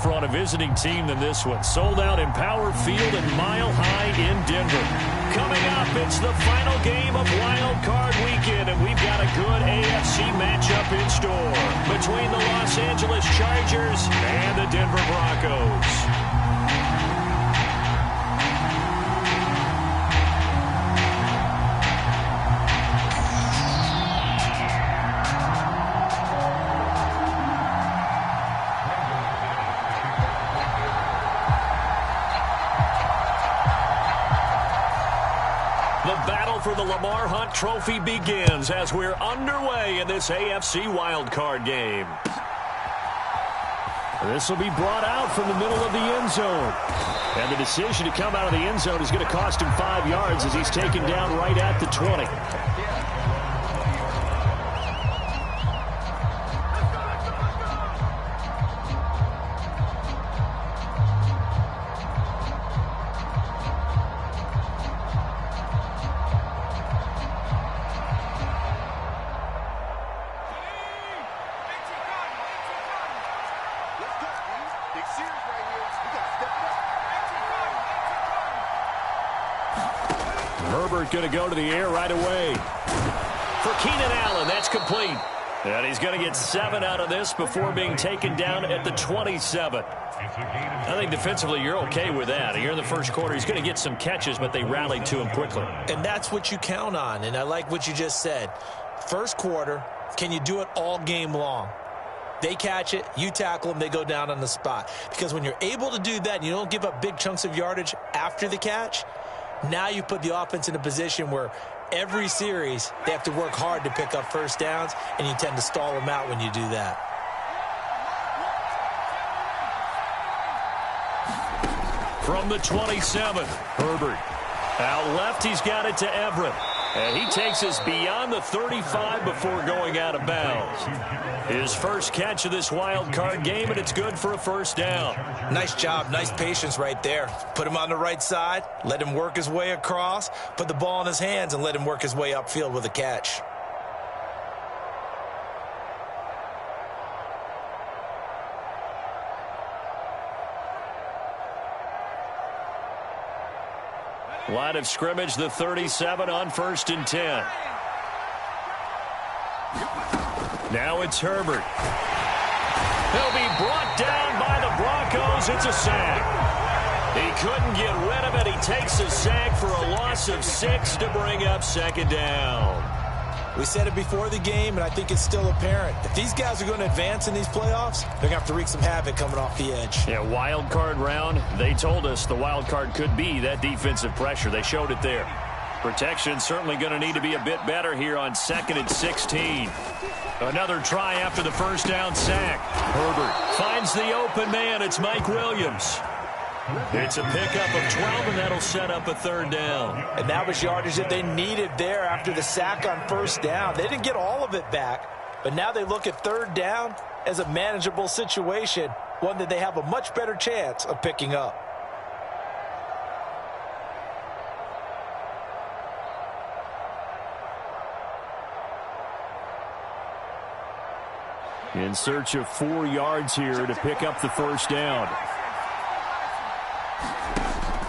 tougher on a visiting team than this one. Sold out in Power Field and Mile High in Denver. Coming up, it's the final game of Wild Card Weekend, and we've got a good AFC matchup in store between the Los Angeles Chargers and the Denver Broncos. For the Lamar Hunt Trophy begins as we're underway in this AFC wildcard game. This will be brought out from the middle of the end zone. And the decision to come out of the end zone is going to cost him 5 yards as he's taken down right at the 20. Going to go to the air right away. For Keenan Allen, that's complete. And he's going to get 7 out of this before being taken down at the 27. I think defensively you're okay with that. Here in the first quarter, he's going to get some catches, but they rallied to him quickly. And that's what you count on, and I like what you just said. First quarter, can you do it all game long? They catch it, you tackle them, they go down on the spot. Because when you're able to do that and you don't give up big chunks of yardage after the catch, now you put the offense in a position where every series they have to work hard to pick up first downs, and you tend to stall them out when you do that. From the 27, Herbert. Out left, he's got it to Everett. And he takes us beyond the 35 before going out of bounds. His first catch of this wild card game, and it's good for a first down. Nice job, nice patience right there. Put him on the right side, let him work his way across, put the ball in his hands, and let him work his way upfield with a catch. Line of scrimmage, the 37 on 1st and 10. Now it's Herbert. He'll be brought down by the Broncos. It's a sack. He couldn't get rid of it. He takes a sack for a loss of 6 to bring up 2nd down. We said it before the game, and I think it's still apparent. If these guys are going to advance in these playoffs, they're going to have to wreak some havoc coming off the edge. Yeah, wild card round. They told us the wild card could be that defensive pressure. They showed it there. Protection certainly going to need to be a bit better here on 2nd and 16. Another try after the first down sack. Herbert finds the open man. It's Mike Williams. It's a pickup of 12, and that'll set up a 3rd down. And that was yardage that they needed there after the sack on 1st down. They didn't get all of it back, but now they look at 3rd down as a manageable situation, one that they have a much better chance of picking up. In search of 4 yards here to pick up the first down.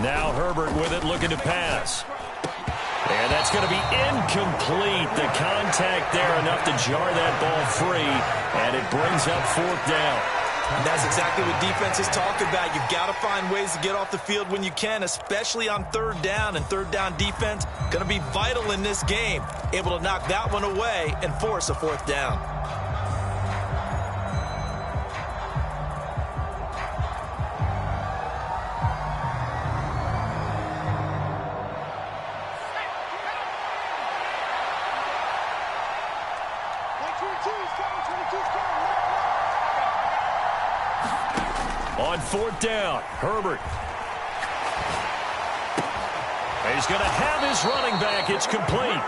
Now Herbert with it, looking to pass. And that's going to be incomplete. The contact there enough to jar that ball free, and it brings up 4th down. And that's exactly what defenses talk about. You've got to find ways to get off the field when you can, especially on 3rd down. And 3rd down defense going to be vital in this game. Able to knock that one away and force a 4th down. On 4th down, Herbert. He's going to have his running back. It's complete.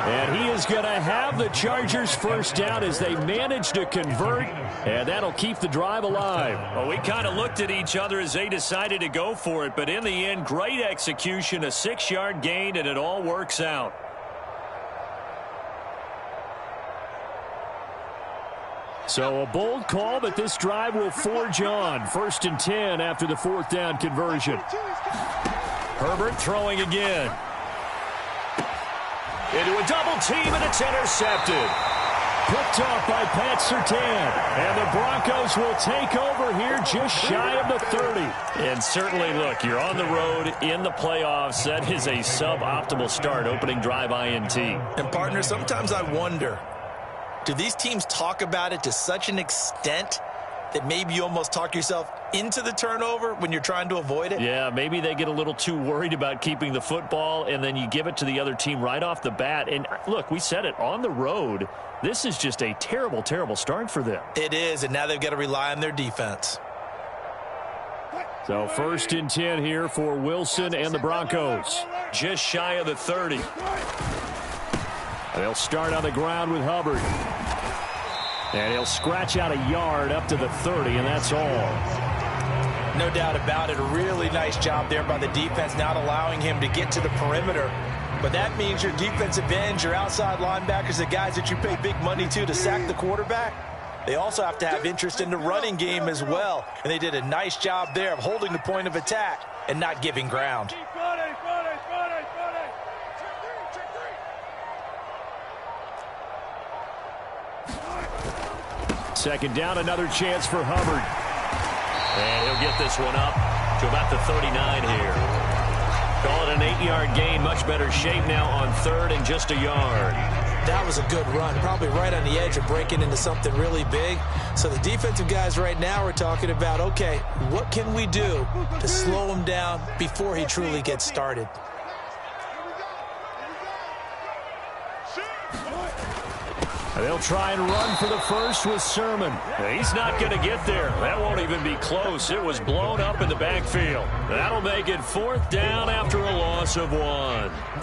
And he is going to have the Chargers first down as they manage to convert, and that'll keep the drive alive. Well, we kind of looked at each other as they decided to go for it, but in the end, great execution, a 6-yard gain, and it all works out. So a bold call, but this drive will forge on. 1st and 10 after the 4th down conversion. Herbert throwing again. Into a double team, and it's intercepted. Picked off by Pat Surtain. And the Broncos will take over here just shy of the 30. And certainly, look, you're on the road in the playoffs. That is a suboptimal start, opening drive INT. And, partner, sometimes I wonder, do these teams talk about it to such an extent that maybe you almost talk yourself into the turnover when you're trying to avoid it? Yeah, maybe they get a little too worried about keeping the football, and then you give it to the other team right off the bat. And, look, we said it, on the road, this is just a terrible, terrible start for them. It is, and now they've got to rely on their defense. So 1st and 10 here for Wilson and the Broncos. Just shy of the 30. They'll start on the ground with Hubbard. And he'll scratch out a yard up to the 30, and that's all. No doubt about it. A really nice job there by the defense, not allowing him to get to the perimeter. But that means your defensive ends, your outside linebackers, the guys that you pay big money to sack the quarterback, they also have to have interest in the running game as well. And they did a nice job there of holding the point of attack and not giving ground. Second down, another chance for Hubbard. And he'll get this one up to about the 39 here. Call it an 8-yard gain. Much better shape now on 3rd and just a yard. That was a good run, probably right on the edge of breaking into something really big. So the defensive guys right now are talking about, okay, what can we do to slow him down before he truly gets started? They'll try and run for the first with Sermon. He's not going to get there. That won't even be close. It was blown up in the backfield. That'll make it 4th down after a loss of 1.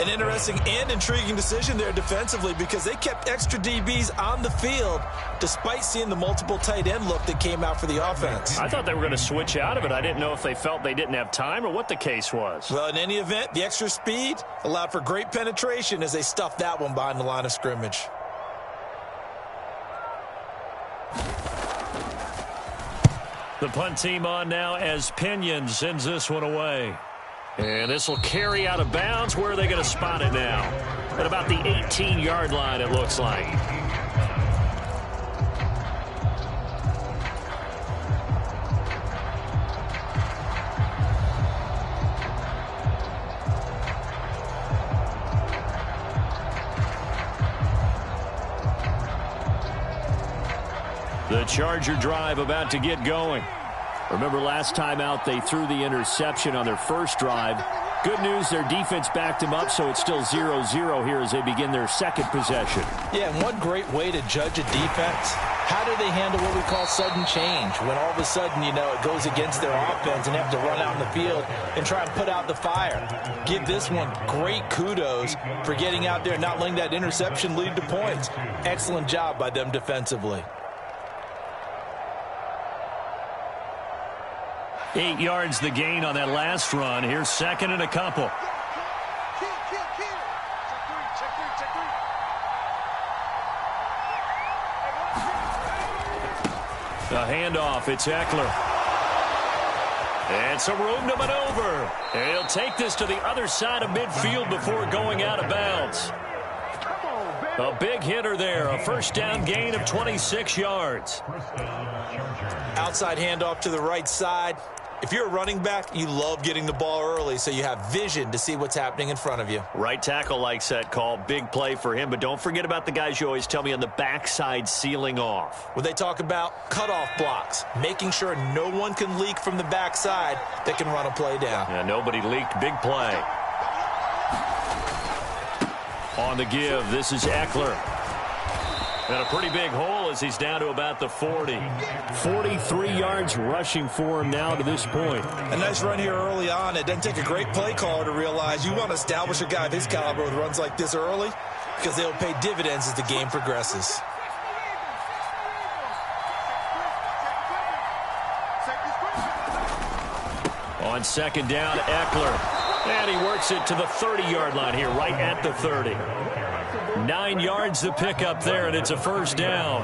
An interesting and intriguing decision there defensively because they kept extra DBs on the field despite seeing the multiple tight end look that came out for the offense. I thought they were going to switch out of it. I didn't know if they felt they didn't have time or what the case was. Well, in any event, the extra speed allowed for great penetration as they stuffed that one behind the line of scrimmage. The punt team on now as Pinion sends this one away. And this will carry out of bounds. Where are they going to spot it now? At about the 18-yard line, it looks like. The Charger drive about to get going. Remember last time out they threw the interception on their first drive. Good news, their defense backed them up, so it's still 0-0 here as they begin their second possession. Yeah, and one great way to judge a defense, how do they handle what we call sudden change? When all of a sudden, you know, it goes against their offense and they have to run out in the field and try and put out the fire. Give this one great kudos for getting out there and not letting that interception lead to points. Excellent job by them defensively. 8 yards the gain on that last run. Here's 2nd and a couple. A handoff. It's Eckler. And some room to maneuver. And he'll take this to the other side of midfield before going out of bounds. A big hitter there. A 1st down gain of 26 yards. Outside handoff to the right side. If you're a running back, you love getting the ball early so you have vision to see what's happening in front of you. Right tackle likes that call. Big play for him. But don't forget about the guys you always tell me on the backside sealing off. When they talk about cutoff blocks, making sure no one can leak from the backside that can run a play down. Yeah, nobody leaked. Big play. On the give, this is Eckler. And a pretty big hole as he's down to about the 40. 43 yards rushing for him now to this point. A nice run here early on. It doesn't take a great play caller to realize you want to establish a guy of his caliber with runs like this early because they'll pay dividends as the game progresses. On 2nd down, Eckler. And he works it to the 30-yard line here, right at the 30. 9 yards the pickup there, and it's a 1st down.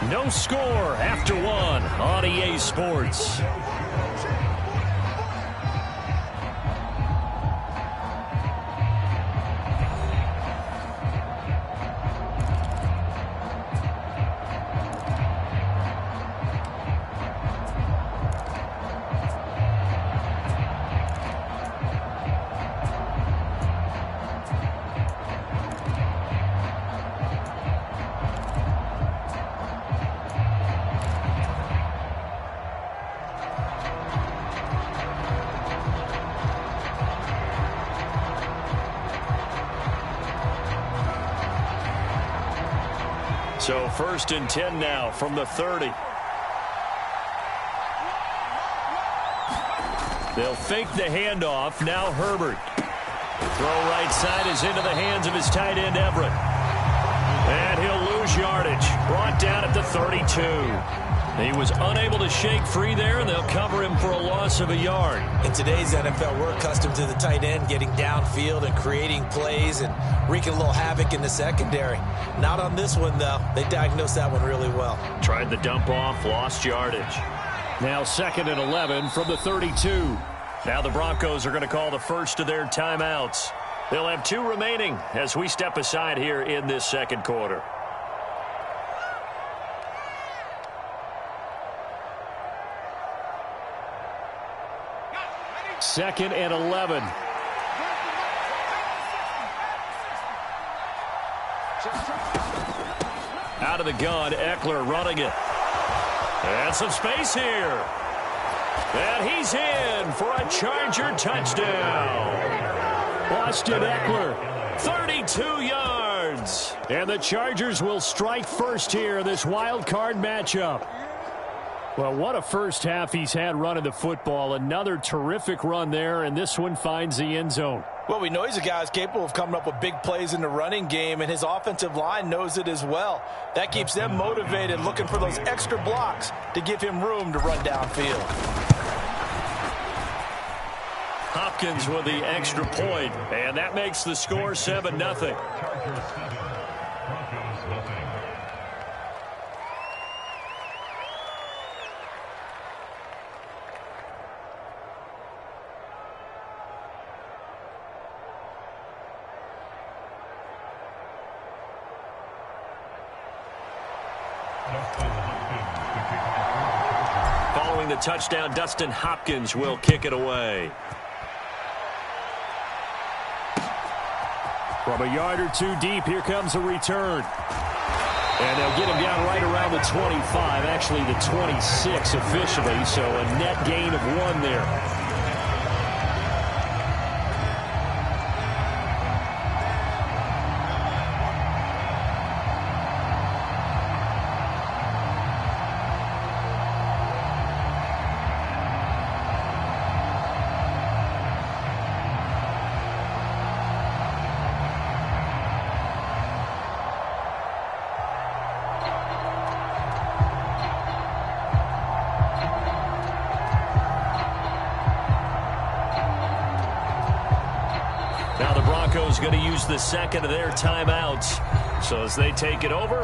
No score after one on EA Sports. So 1st and 10 now from the 30. They'll fake the handoff. Now Herbert. Throw right side is into the hands of his tight end Everett. And he'll lose yardage. Brought down at the 32. He was unable to shake free there, and they'll cover him for a loss of a yard. In today's NFL, we're accustomed to the tight end getting downfield and creating plays and wreaking a little havoc in the secondary. Not on this one, though. They diagnosed that one really well. Tried the dump off, lost yardage. Now 2nd and 11 from the 32. Now the Broncos are going to call the first of their timeouts. They'll have 2 remaining as we step aside here in this second quarter. 2nd and 11. Out of the gun, Eckler running it. And some space here. And he's in for a Charger touchdown. Austin Eckler, 32 yards. And the Chargers will strike first here in this wild card matchup. Well, what a first half he's had running the football. Another terrific run there, and this one finds the end zone. Well, we know he's a guy who's capable of coming up with big plays in the running game, and his offensive line knows it as well. That keeps them motivated, looking for those extra blocks to give him room to run downfield. Hopkins with the extra point, and that makes the score 7-0. Following the touchdown, Dustin Hopkins will kick it away. From a yard or two deep, here comes a return. And they'll get him down right around the 25, actually the 26 officially, so a net gain of 1 there. Going to use the second of their timeouts. So as they take it over,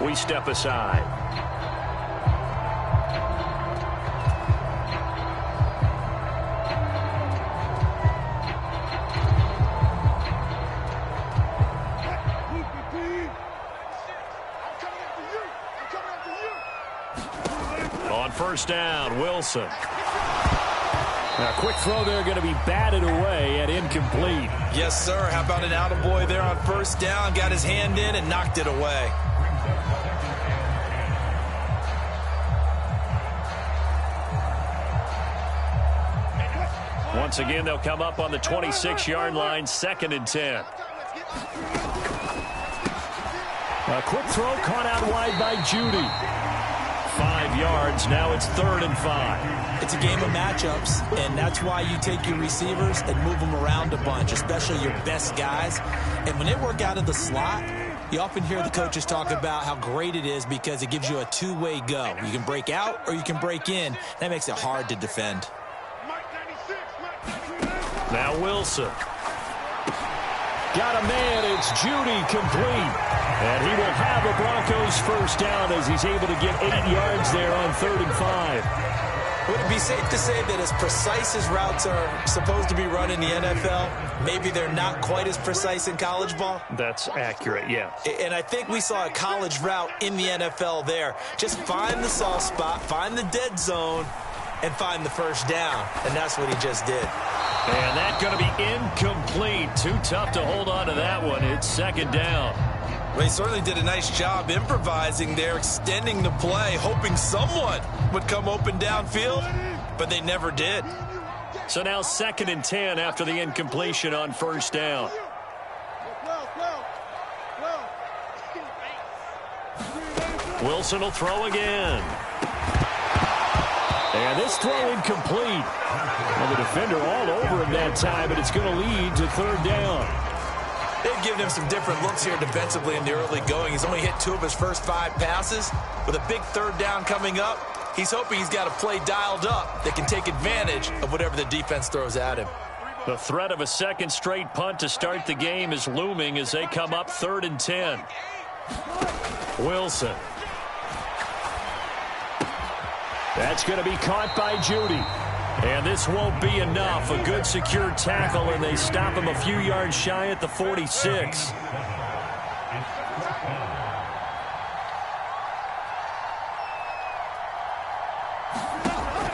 we step aside. On first down, Wilson. Now, quick throw there, going to be batted away and incomplete. Yes, sir. How about an attaboy there on first down? Got his hand in and knocked it away. Once again, they'll come up on the 26-yard line, 2nd and 10. A quick throw caught out wide by Judy. 5 yards. Now it's 3rd and 5. It's a game of matchups, and that's why you take your receivers and move them around a bunch, especially your best guys. And when they work out of the slot, you often hear the coaches talk about how great it is because it gives you a two-way go. You can break out or you can break in. That makes it hard to defend. Now Wilson. got a man. It's Judy complete. And he will have a Broncos first down as he's able to get 8 yards there on 3rd and 5. Would it be safe to say that as precise as routes are supposed to be run in the NFL, maybe they're not quite as precise in college ball? That's accurate, yeah. And I think we saw a college route in the NFL there. Just find the soft spot, find the dead zone, and find the first down. And that's what he just did. And that's going to be incomplete. Too tough to hold on to that one. It's 2nd down. Well, he certainly did a nice job improvising there, extending the play, hoping someone would come open downfield, but they never did. So now 2nd and 10 after the incompletion on 1st down. Wilson will throw again. And this throw incomplete. Well, the defender all over him that time, but it's going to lead to 3rd down. They've given him some different looks here defensively in the early going. He's only hit 2 of his first 5 passes. With a big 3rd down coming up, he's hoping he's got a play dialed up that can take advantage of whatever the defense throws at him. The threat of a 2nd straight punt to start the game is looming as they come up 3rd and 10. Wilson. That's going to be caught by Judy. And this won't be enough. A good secure tackle, and they stop him a few yards shy at the 46.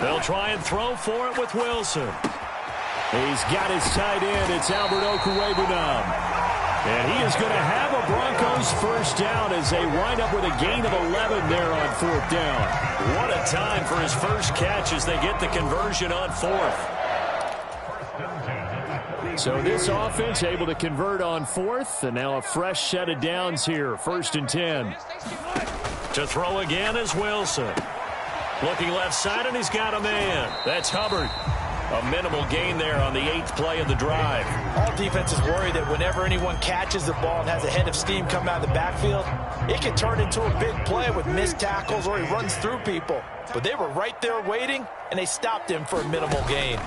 They'll try and throw for it with Wilson. He's got his tight end. It's Albert Okwuegbunam. And he is going to have a Broncos first down as they wind up with a gain of 11 there on 4th down. What a time for his first catch as they get the conversion on 4th. So this offense able to convert on 4th, and now a fresh set of downs here, 1st and 10. To throw again is Wilson. Looking left side, and he's got a man. That's Hubbard. A minimal gain there on the 8th play of the drive. All defenses worry that whenever anyone catches the ball and has a head of steam come out of the backfield, it can turn into a big play with missed tackles or he runs through people. But they were right there waiting, and they stopped him for a minimal gain.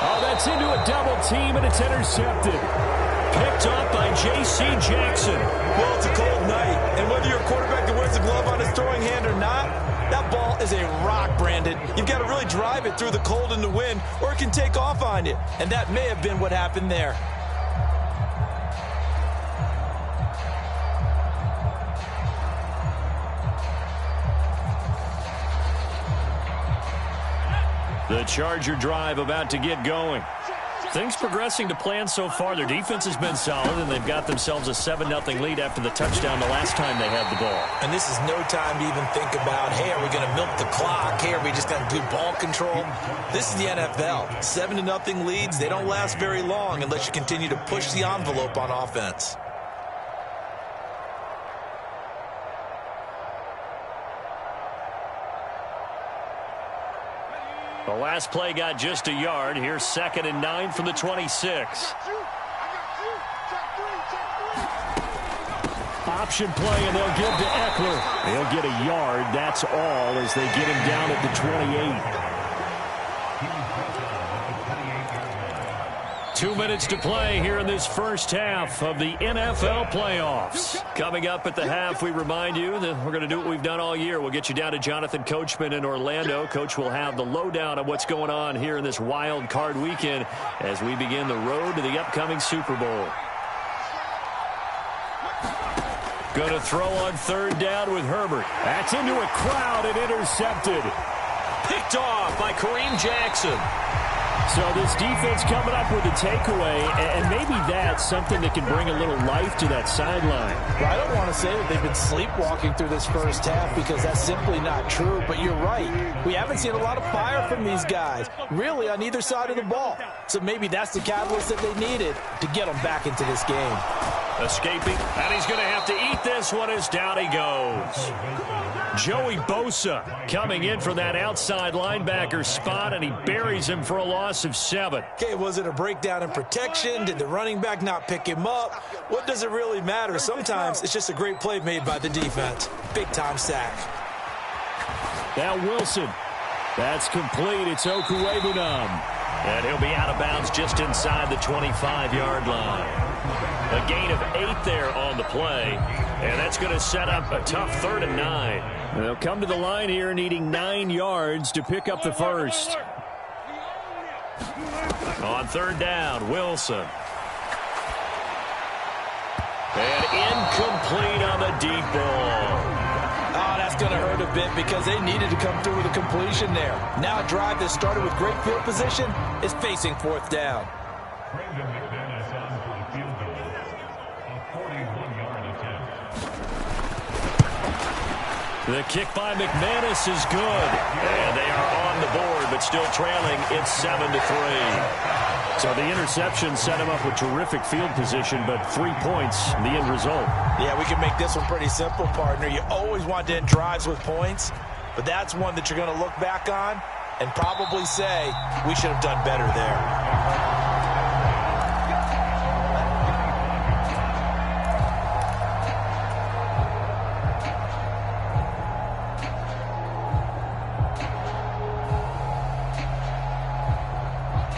Oh, that's into a double team, and it's intercepted. Picked up by J.C. Jackson. Well, it's a cold night, and whether you're a quarterback that wears a glove on his throwing hand or not, that ball is a rock, Brandon. You've got to really drive it through the cold and the wind, or it can take off on you. And that may have been what happened there. The Charger drive about to get going. Things progressing to plan so far. Their defense has been solid, and they've got themselves a 7-0 lead after the touchdown the last time they had the ball. And this is no time to even think about, hey, are we going to milk the clock? Hey, are we just got good ball control? This is the NFL. 7-0 leads, they don't last very long unless you continue to push the envelope on offense. The last play got just a yard. Here's 2nd and 9 from the 26. Option play, and they'll give to Eckler. They'll get a yard. That's all as they get him down at the 28. 2 minutes to play here in this first half of the NFL playoffs. Coming up at the half, we remind you that we're going to do what we've done all year. We'll get you down to Jonathan Coachman in Orlando. Coach will have the lowdown of what's going on here in this wild card weekend as we begin the road to the upcoming Super Bowl. Going to throw on 3rd down with Herbert. That's into a crowd and intercepted. Picked off by Kareem Jackson. So this defense coming up with a takeaway, and maybe that's something that can bring a little life to that sideline. Well, I don't want to say that they've been sleepwalking through this first half because that's simply not true, but you're right. We haven't seen a lot of fire from these guys, really on either side of the ball. So maybe that's the catalyst that they needed to get them back into this game. Escaping, and he's going to have to eat this one as down he goes. Joey Bosa coming in from that outside linebacker spot, and he buries him for a loss of 7. Okay, was it a breakdown in protection? Did the running back not pick him up? What does it really matter? Sometimes it's just a great play made by the defense. Big-time sack. Now Wilson. That's complete. It's Okwuegbunam. And he'll be out of bounds just inside the 25-yard line. A gain of 8 there on the play. And that's going to set up a tough 3rd and 9. They'll come to the line here needing 9 yards to pick up the first. On 3rd down, Wilson. And incomplete on the deep ball. Oh, that's going to hurt a bit because they needed to come through with a completion there. Now a drive that started with great field position is facing 4th down. The kick by McManus is good. And they are on the board, but still trailing. It's 7-3. So the interception set him up with terrific field position, but 3 points, the end result. Yeah, we can make this one pretty simple, partner. You always want to end drives with points, but that's one that you're going to look back on and probably say, we should have done better there.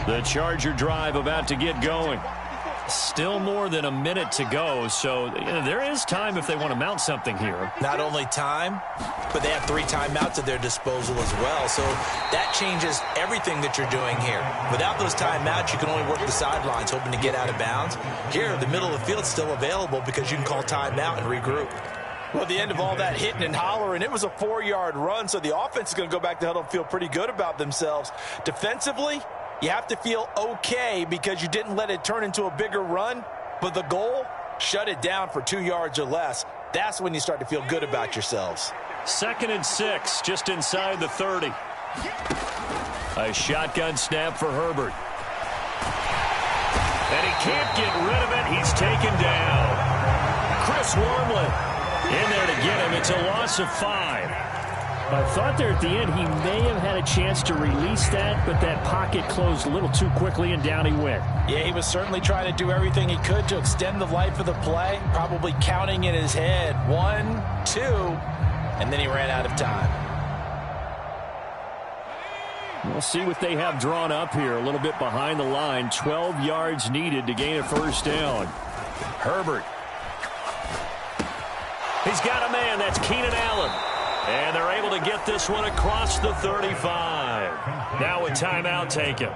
The Charger drive about to get going. Still more than a minute to go, so there is time if they want to mount something here. Not only time, but they have 3 timeouts at their disposal as well, so that changes everything that you're doing here. Without those timeouts, you can only work the sidelines, hoping to get out of bounds. Here, the middle of the field is still available because you can call timeout and regroup. Well, at the end of all that hitting and hollering, it was a 4-yard run, so the offense is going to go back to huddle and feel pretty good about themselves. Defensively, you have to feel okay because you didn't let it turn into a bigger run, but the goal, shut it down for 2 yards or less. That's when you start to feel good about yourselves. 2nd and 6, just inside the 30. A shotgun snap for Herbert. And he can't get rid of it. He's taken down. Chris Wormley in there to get him. It's a loss of 5. I thought there at the end he may have had a chance to release that, but that pocket closed a little too quickly, and down he went. Yeah, he was certainly trying to do everything he could to extend the life of the play, probably counting in his head 1, 2, and then he ran out of time. We'll see what they have drawn up here. A little bit behind the line. 12 yards needed to gain a 1st down. Herbert. He's got a man. That's Keenan Allen. And they're able to get this one across the 35. Now a timeout taken.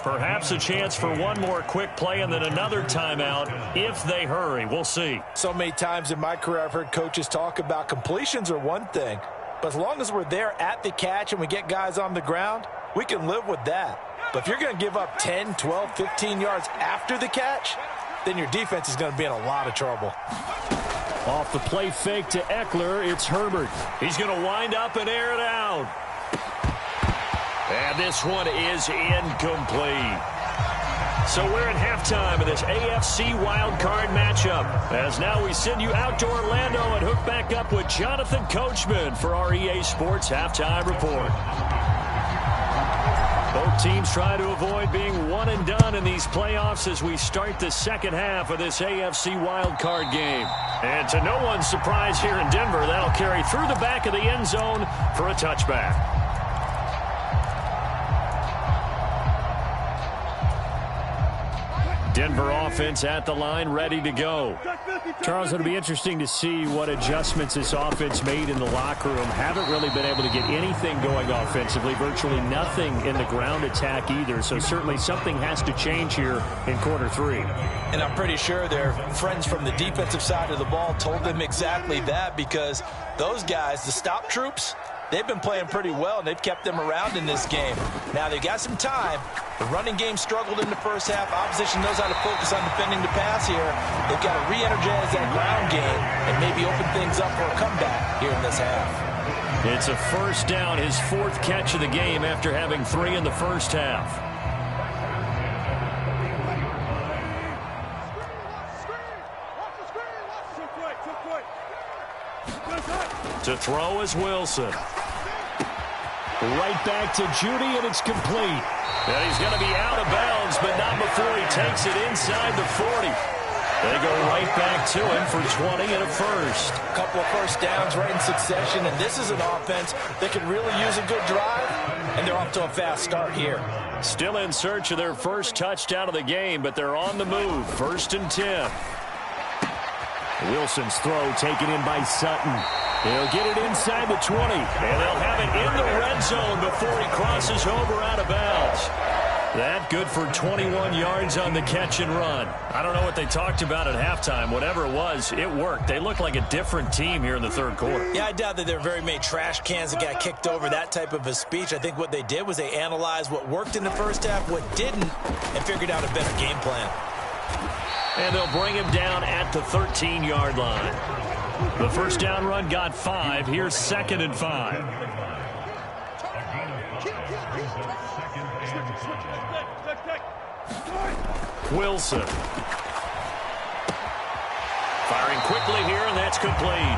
Perhaps a chance for one more quick play and then another timeout if they hurry. We'll see. So many times in my career I've heard coaches talk about completions are one thing, but as long as we're there at the catch and we get guys on the ground, we can live with that. But if you're going to give up 10, 12, 15 yards after the catch, then your defense is going to be in a lot of trouble. Off the play fake to Eckler, it's Herbert. He's going to wind up and air it out. And this one is incomplete. So we're at halftime of this AFC wildcard matchup. As now we send you out to Orlando and hook back up with Jonathan Coachman for our EA Sports Halftime Report. Both teams try to avoid being one and done in these playoffs as we start the second half of this AFC wildcard game. And to no one's surprise here in Denver, that'll carry through the back of the end zone for a touchback. Denver offense at the line, ready to go. Charles, it'll be interesting to see what adjustments this offense made in the locker room. Haven't really been able to get anything going offensively, virtually nothing in the ground attack either. So certainly something has to change here in quarter 3. And I'm pretty sure their friends from the defensive side of the ball told them exactly that, because those guys, the stop troops, they've been playing pretty well, and they've kept them around in this game. Now, they've got some time. The running game struggled in the first half. Opposition knows how to focus on defending the pass here. They've got to re-energize that ground game and maybe open things up for a comeback here in this half. It's a first down, his 4th catch of the game after having 3 in the first half. To throw is Wilson. Right back to Judy, and it's complete. And he's going to be out of bounds, but not before he takes it inside the 40. They go right back to him for 20 and a first. A couple of first downs right in succession, and this is an offense that could really use a good drive, and they're off to a fast start here. Still in search of their first touchdown of the game, but they're on the move. 1st and 10. Wilson's throw taken in by Sutton. He'll get it inside the 20. And they'll have it in the red zone before he crosses over out of bounds. That good for 21 yards on the catch and run. I don't know what they talked about at halftime. Whatever it was, it worked. They look like a different team here in the third quarter. Yeah, I doubt that there were very many trash cans that got kicked over, that type of a speech. I think what they did was they analyzed what worked in the first half, what didn't, and figured out a better game plan. And they'll bring him down at the 13-yard line. The first down run got 5. Here's 2nd and 5. Wilson. Firing quickly here, and that's complete.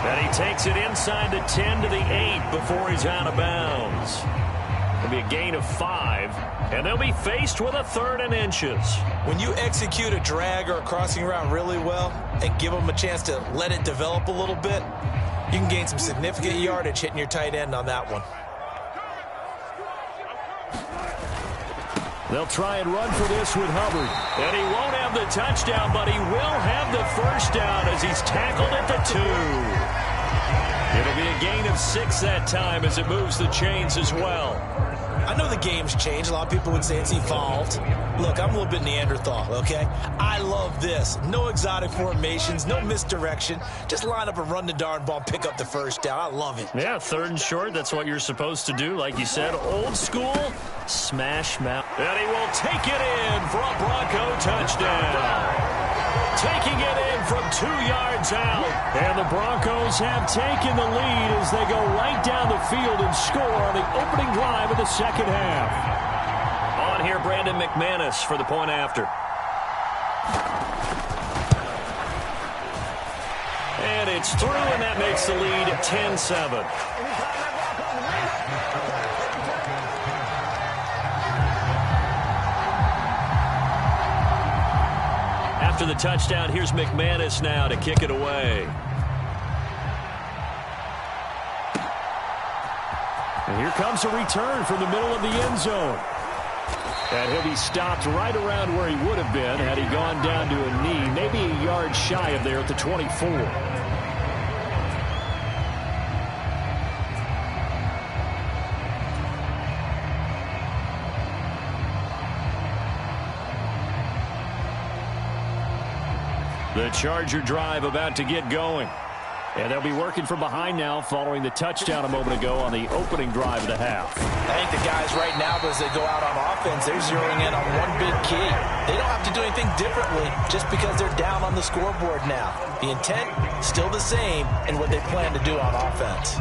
And he takes it inside the 10 to the 8 before he's out of bounds. It'll be a gain of 5, and they'll be faced with a 3rd and inches. When you execute a drag or a crossing route really well and give them a chance to let it develop a little bit, you can gain some significant yardage hitting your tight end on that one. They'll try and run for this with Hubbard. And he won't have the touchdown, but he will have the first down as he's tackled at the 2. It'll be a gain of 6 that time as it moves the chains as well. I know the game's changed. A lot of people would say it's evolved. Look, I'm a little bit Neanderthal, okay? I love this. No exotic formations, no misdirection. Just line up and run the darn ball and pick up the first down. I love it. Yeah, 3rd and short. That's what you're supposed to do. Like you said, old school, smash mouth. And he will take it in for a Bronco touchdown. Taking it in from 2 yards out. And the Broncos have taken the lead as they go right down the field and score on the opening drive of the second half. On here, Brandon McManus for the point after. And it's through, and that makes the lead 10-7. After the touchdown, here's McManus now to kick it away. And here comes a return from the middle of the end zone. And he'll be stopped right around where he would have been had he gone down to a knee, maybe a yard shy of there at the 24. The Charger drive about to get going. And they'll be working from behind now following the touchdown a moment ago on the opening drive of the half. I think the guys right now, as they go out on offense, they're zeroing in on one big key. They don't have to do anything differently just because they're down on the scoreboard now. The intent, still the same, and what they plan to do on offense.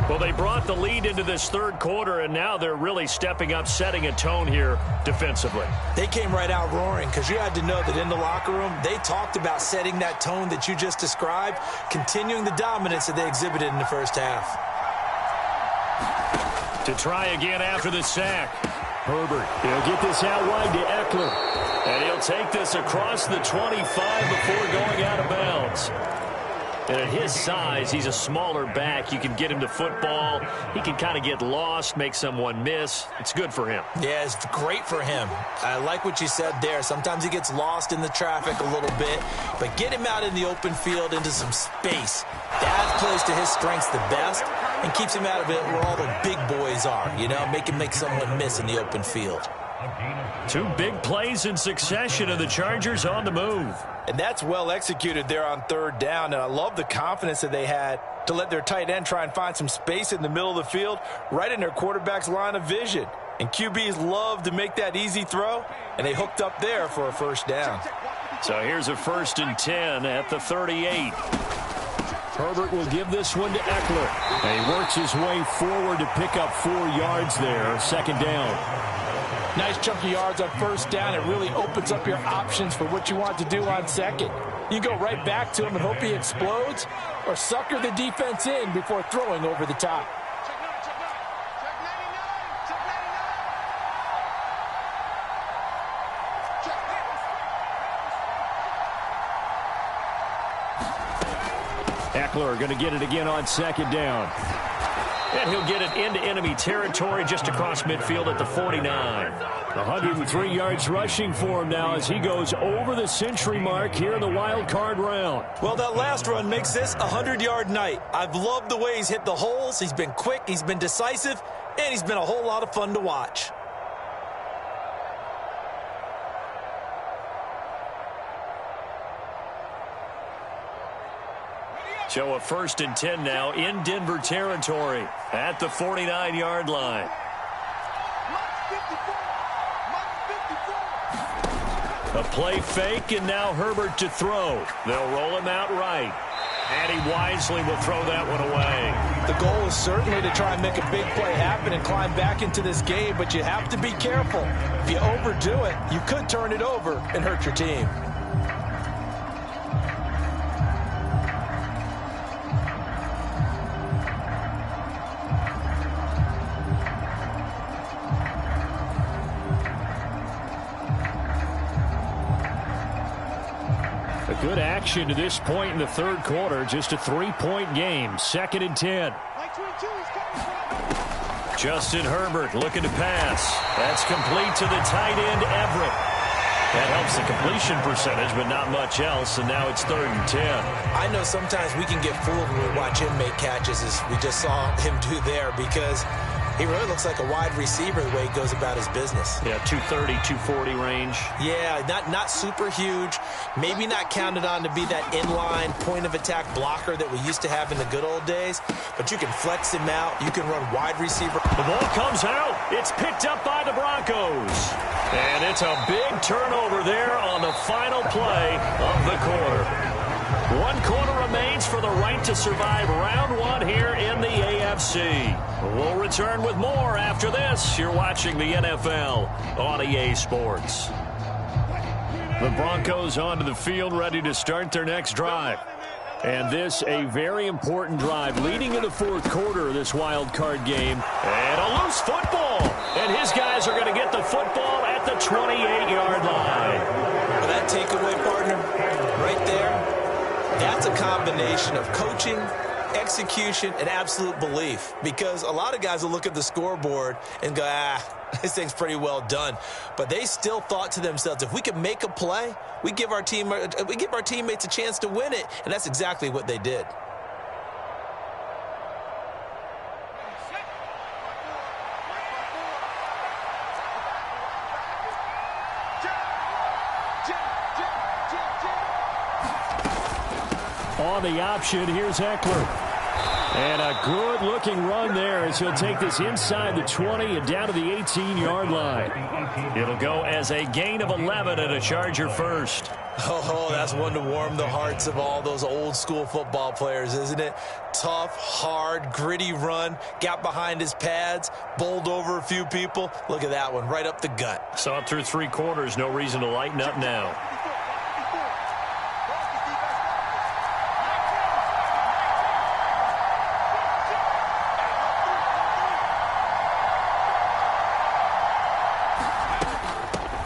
Well, they brought the lead into this third quarter, and now they're really stepping up, setting a tone here defensively. They came right out roaring because you had to know that in the locker room, they talked about setting that tone that you just described, continuing the dominance that they exhibited in the first half. To try again after the sack. Herbert, he'll get this out wide to Eckler. And he'll take this across the 25 before going out of bounds. And at his size, he's a smaller back. You can get him to football. He can kind of get lost, make someone miss. It's good for him. Yeah, it's great for him. I like what you said there. Sometimes he gets lost in the traffic a little bit, but get him out in the open field into some space. That plays to his strengths the best and keeps him out of it where all the big boys are, you know, make him make someone miss in the open field. 2 big plays in succession, and the Chargers on the move. And that's well executed there on third down, and I love the confidence that they had to let their tight end try and find some space in the middle of the field, right in their quarterback's line of vision. And QBs love to make that easy throw, and they hooked up there for a first down. So here's a 1st and 10 at the 38. Herbert will give this one to Eckler. And he works his way forward to pick up 4 yards there, second down. Nice chunky yards on first down. It really opens up your options for what you want to do on second. You go right back to him and hope he explodes, or sucker the defense in before throwing over the top. Eckler going to get it again on second down. And he'll get it into enemy territory just across midfield at the 49. 103 yards rushing for him now as he goes over the century mark here in the wild card round. Well, that last run makes this a 100-yard night. I've loved the way he's hit the holes. He's been quick, he's been decisive, and he's been a whole lot of fun to watch. So a 1st and 10 now in Denver territory at the 49-yard line. A play fake, and now Herbert to throw. They'll roll him out right. And he wisely will throw that one away. The goal is certainly to try and make a big play happen and climb back into this game, but you have to be careful. If you overdo it, you could turn it over and hurt your team. Good action to this point in the third quarter. Just a 3-point game. 2nd and 10. Justin Herbert looking to pass. That's complete to the tight end, Everett. That helps the completion percentage, but not much else, and now it's 3rd and 10. I know sometimes we can get fooled when we watch him make catches, as we just saw him do there, because he really looks like a wide receiver the way he goes about his business. Yeah, 230, 240 range. Yeah, not super huge. Maybe not counted on to be that inline point-of-attack blocker that we used to have in the good old days. But you can flex him out. You can run wide receiver. The ball comes out. It's picked up by the Broncos. And it's a big turnover there on the final play of the quarter. 1 quarter remains for the right to survive round 1 here in the AFC. We'll return with more after this. You're watching the NFL on EA Sports. The Broncos onto the field, ready to start their next drive. And this, a very important drive leading into the 4th quarter of this wild card game. And a loose football. And his guys are going to get the football at the 28-yard line. Well, that takeaway, partner, right there, that's a combination of coaching, execution, and absolute belief. Because a lot of guys will look at the scoreboard and go, this thing's pretty well done. But they still thought to themselves, if we can make a play, we give our teammates a chance to win it. And that's exactly what they did. On the option, here's Eckler. And a good-looking run there as he'll take this inside the 20 and down to the 18-yard line. It'll go as a gain of 11 and a Charger first. Oh, that's one to warm the hearts of all those old-school football players, isn't it? Tough, hard, gritty run, got behind his pads, bowled over a few people. Look at that one, right up the gut. Saw it through 3 quarters, no reason to lighten up now.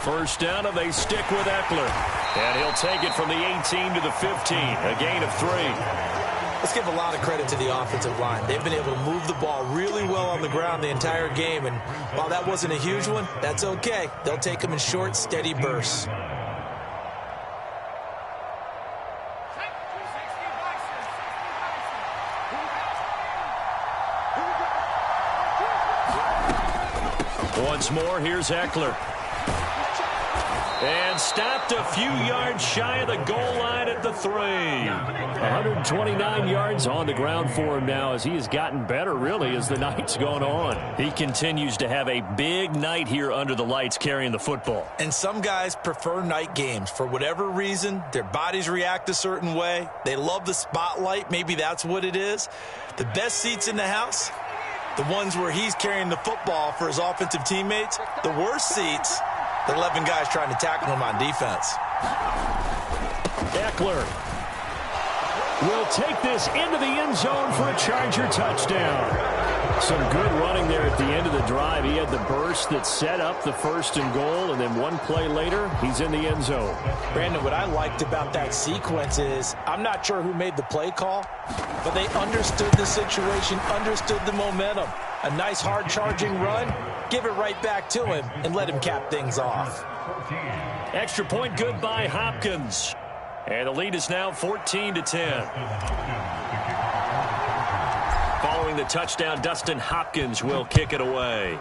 First down, and they stick with Eckler. And he'll take it from the 18 to the 15, a gain of 3. Let's give a lot of credit to the offensive line. They've been able to move the ball really well on the ground the entire game. And while that wasn't a huge one, that's okay. They'll take them in short, steady bursts. Once more, here's Eckler. And stopped a few yards shy of the goal line at the 3. 129 yards on the ground for him now as he has gotten better, really, as the night's gone on. He continues to have a big night here under the lights carrying the football. And some guys prefer night games. For whatever reason, their bodies react a certain way. They love the spotlight. Maybe that's what it is. The best seats in the house, the ones where he's carrying the football for his offensive teammates. The worst seats, the 11 guys trying to tackle him on defense. Eckler will take this into the end zone for a Charger touchdown. Some good running there at the end of the drive. He had the burst that set up the 1st and goal, and then one play later, he's in the end zone. Brandon, what I liked about that sequence is I'm not sure who made the play call, but they understood the situation, understood the momentum. A nice hard-charging run, give it right back to him, and let him cap things off. Extra point good by Hopkins. And the lead is now 14-10. Following the touchdown, Dustin Hopkins will kick it away.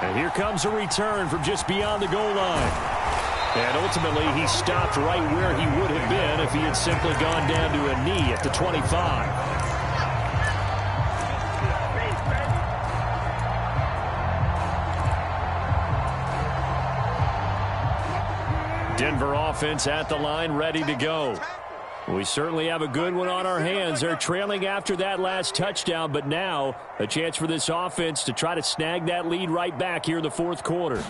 And here comes a return from just beyond the goal line. And ultimately, he stopped right where he would have been if he had simply gone down to a knee at the 25. Denver offense at the line, ready to go. We certainly have a good one on our hands. They're trailing after that last touchdown, but now a chance for this offense to try to snag that lead right back here in the 4th quarter.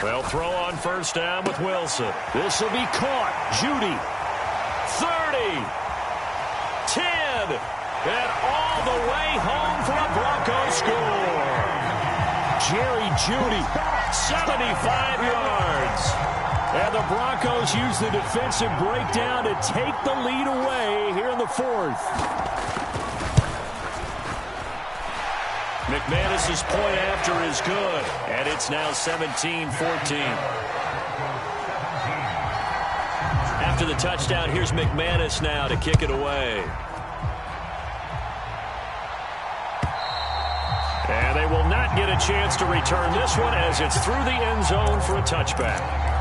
They'll throw on 1st down with Wilson. This will be caught. Judy. 30. 10. And all the way home for a Broncos score. Jerry Judy. 75 yards. And the Broncos use the defensive breakdown to take the lead away here in the 4th. McManus's point after is good, and it's now 17-14. After the touchdown, here's McManus now to kick it away. And they will not get a chance to return this one as it's through the end zone for a touchback.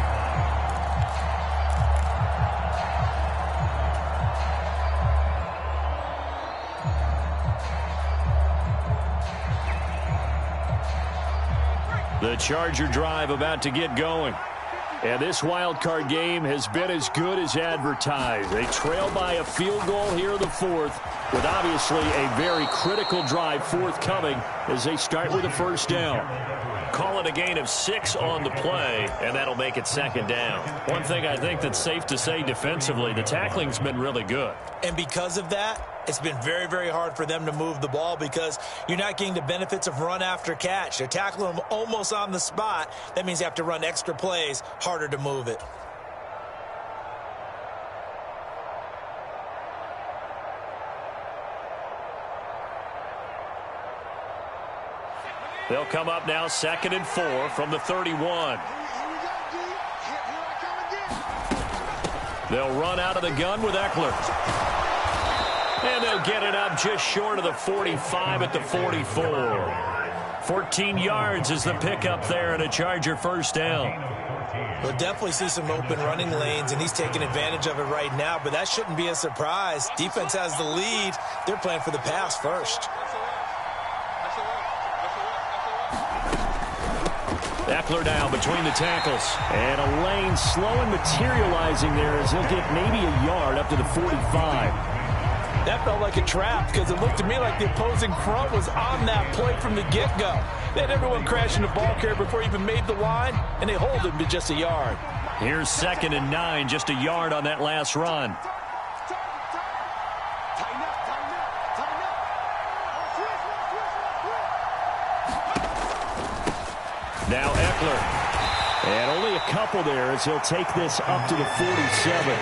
The Charger drive about to get going. And this wild card game has been as good as advertised. They trail by a field goal here in the 4th, with obviously a very critical drive forthcoming as they start with a 1st down. Call it a gain of 6 on the play, and that'll make it 2nd down. One thing I think that's safe to say defensively, the tackling's been really good. And because of that, it's been very, very hard for them to move the ball because you're not getting the benefits of run after catch. They're tackling them almost on the spot. That means you have to run extra plays, harder to move it. They'll come up now 2nd and 4 from the 31. They'll run out of the gun with Eckler. And they'll get it up just short of the 45 at the 44. 14 yards is the pickup there and a Charger 1st down. We'll definitely see some open running lanes, and he's taking advantage of it right now, but that shouldn't be a surprise. Defense has the lead. They're playing for the pass first. Eckler down between the tackles. And a lane slow and materializing there as he'll get maybe a yard up to the 45. That felt like a trap because it looked to me like the opposing front was on that play from the get-go. They had everyone crashing the ball carrier before he even made the line, and they hold him to just a yard. Here's 2nd and 9, just a yard on that last run. Now Eckler. And only a couple there as he'll take this up to the 47.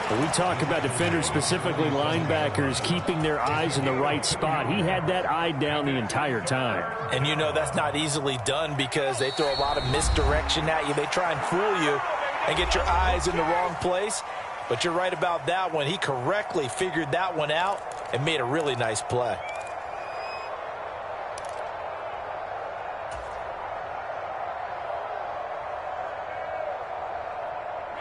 When we talk about defenders, specifically linebackers, keeping their eyes in the right spot, he had that eye down the entire time. And you know that's not easily done because they throw a lot of misdirection at you. They try and fool you and get your eyes in the wrong place. But you're right about that one. He correctly figured that one out and made a really nice play.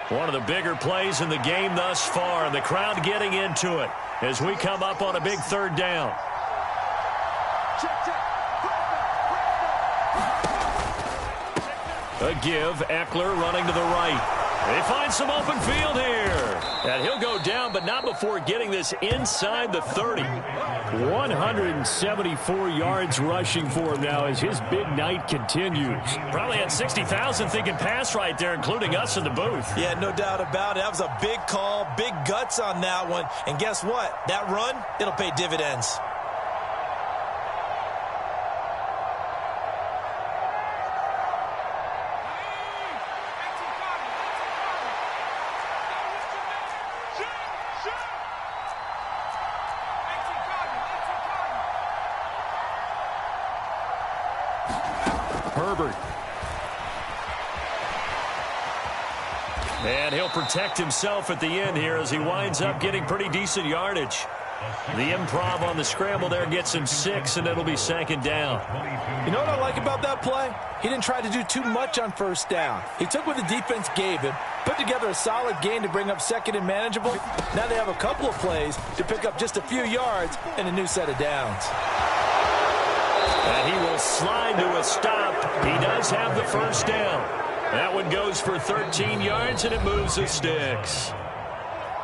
One of the bigger plays in the game thus far, and the crowd getting into it as we come up on a big 3rd down. A give, Eckler running to the right. They find some open field here. And he'll go down, but not before getting this inside the 30. 174 yards rushing for him now as his big night continues. Probably had 60,000 thinking pass right there, including us in the booth. Yeah, no doubt about it. That was a big call, big guts on that one. And guess what? That run, it'll pay dividends. Herbert. And he'll protect himself at the end here as he winds up getting pretty decent yardage. The improv on the scramble there gets him 6, and it'll be 2nd down. You know what I like about that play? He didn't try to do too much on 1st down. He took what the defense gave him, put together a solid gain to bring up 2nd and manageable. Now they have a couple of plays to pick up just a few yards and a new set of downs. And he will slide to a stop. He does have the 1st down. That one goes for 13 yards, and it moves the sticks.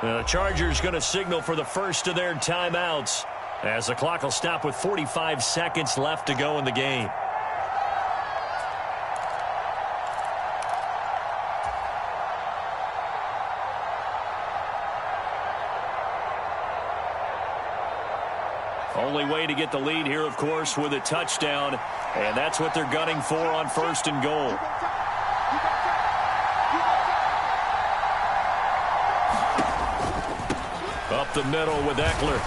The Chargers going to signal for the first of their timeouts as the clock will stop with 45 seconds left to go in the game. Only way to get the lead here, of course, with a touchdown, and that's what they're gunning for on 1st and goal. Up the middle with Eckler.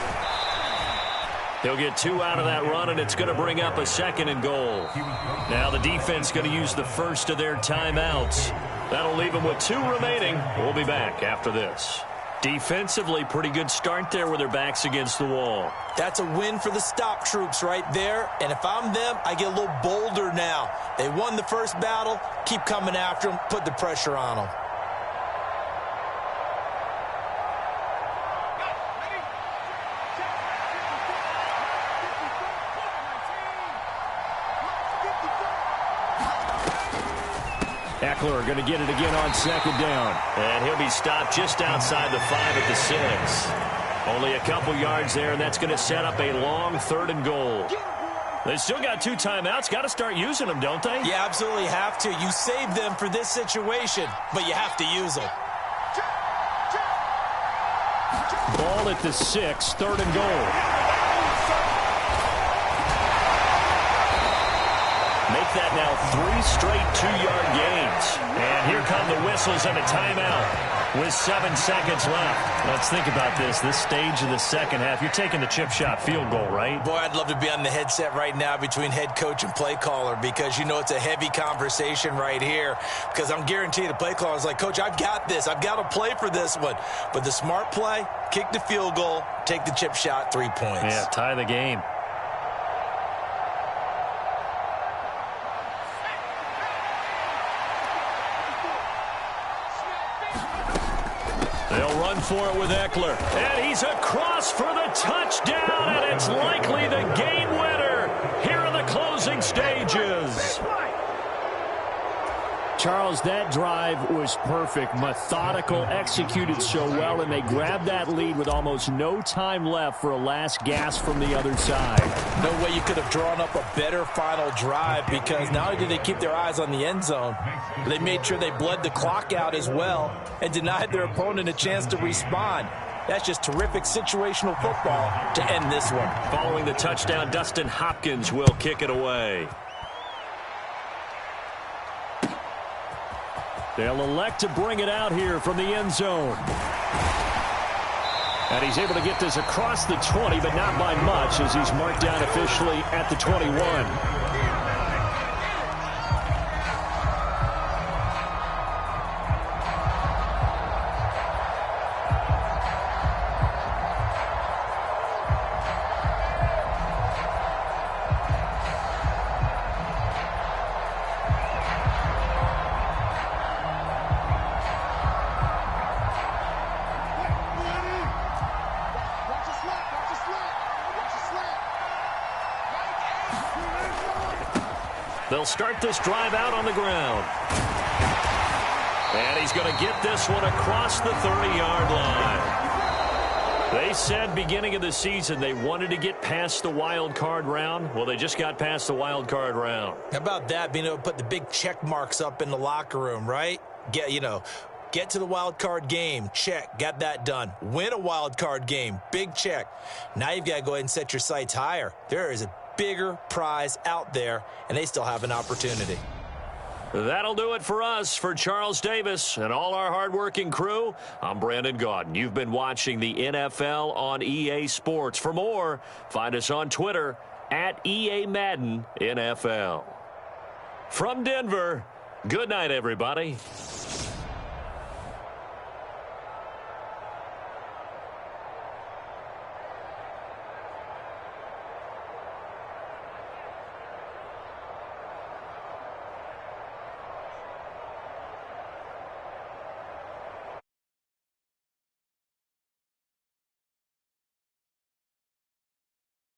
He'll get 2 out of that run, and it's going to bring up a 2nd and goal. Now the defense going to use the first of their timeouts. That'll leave them with 2 remaining. We'll be back after this. Defensively, pretty good start there with their backs against the wall. That's a win for the stop troops right there. And if I'm them, I get a little bolder now. They won the first battle. Keep coming after them. Put the pressure on them. Eckler going to get it again on 2nd down. And he'll be stopped just outside the 5 at the 6. Only a couple yards there, and that's going to set up a long 3rd and goal. They still got 2 timeouts. Got to start using them, don't they? You absolutely have to. You save them for this situation, but you have to use them. Ball at the 6, 3rd and goal. Make that now 3 straight 2-yard gains. And here come the whistles and a timeout with 7 seconds left. Let's think about this stage of the second half. You're taking the chip shot field goal, right? Boy, I'd love to be on the headset right now between head coach and play caller because, you know, it's a heavy conversation right here because I'm guaranteed the play caller is like, Coach, I've got this. I've got to play for this one. But the smart play, kick the field goal, take the chip shot, 3 points. Yeah, tie the game. They'll run for it with Eckler. And he's across for the touchdown, and it's likely the game winner here in the closing stages. Charles, that drive was perfect, methodical, executed so well, and they grabbed that lead with almost no time left for a last gasp from the other side. No way you could have drawn up a better final drive because not only did they keep their eyes on the end zone, but they made sure they bled the clock out as well and denied their opponent a chance to respond. That's just terrific situational football to end this one. Following the touchdown, Dustin Hopkins will kick it away. They'll elect to bring it out here from the end zone. And he's able to get this across the 20, but not by much as he's marked down officially at the 21. They'll start this drive out on the ground. And he's going to get this one across the 30-yard line. They said beginning of the season they wanted to get past the wild card round. Well, they just got past the wild card round. How about that, being able to put the big check marks up in the locker room, right? Get to the wild card game, check, got that done. Win a wild card game, big check. Now you've got to go ahead and set your sights higher. There is a bigger prize out there, and they still have an opportunity. That'll do it for us. For Charles Davis and all our hardworking crew, I'm Brandon Gaudin. You've been watching the NFL on EA Sports. For more, find us on Twitter at EA Madden NFL. From Denver, good night, everybody.